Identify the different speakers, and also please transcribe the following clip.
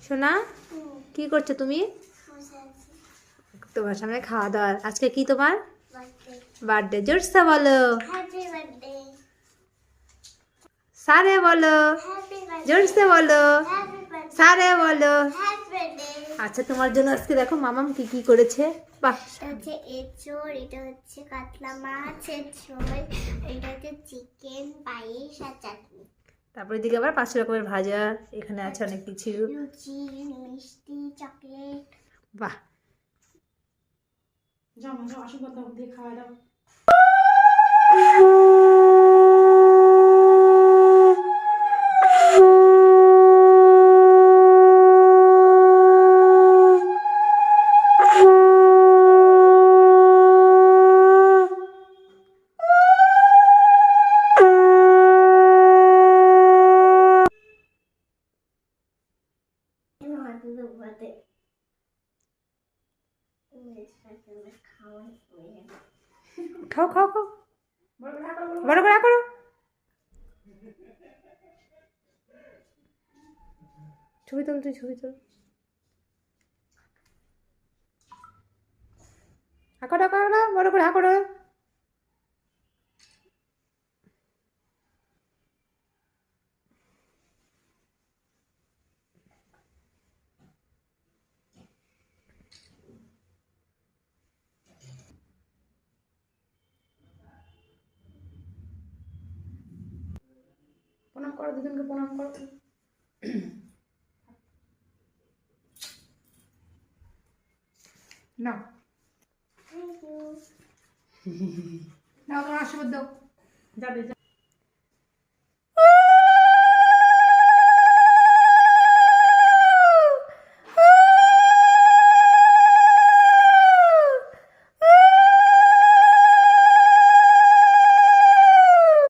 Speaker 1: সোনা কি করছো তুমি? তোমার সামনে খাওয়া দাওয়া। আজকে কি তোমার বার্থডে? জোরসে বলো। সারে বলো, জোরসে বলো, সারে বলো। আচ্ছা, তোমার জন্য আজকে দেখো মামাম কি কি করেছে। বাহ,
Speaker 2: এটা হচ্ছে এঁচোড়, এটা হচ্ছে কাতলা মাছের ঝোল, এটা হচ্ছে চিকেন পায়েস আর চাটনি।
Speaker 1: তারপর এদিকে আবার 5 রকমের ভাজা, এখানে আছে অনেক কিছু।
Speaker 2: লুচি, মিষ্টি, চকলেট।
Speaker 1: বাহ,
Speaker 3: যাও যাও, আশীর্বাদ দাও, দিয়ে খাওয়া দাও।
Speaker 1: খাও খাও খাও, বড় করে করো। ছবি তুল, তুই ছবি তুল। হাঁকড়া হাঁকড়া, বড় করে হাঁকড়া।
Speaker 3: প্রণাম করো, দুজনকে প্রণাম করো। নাও নাও, তোমার আশীর্বাদ দাও। যাবে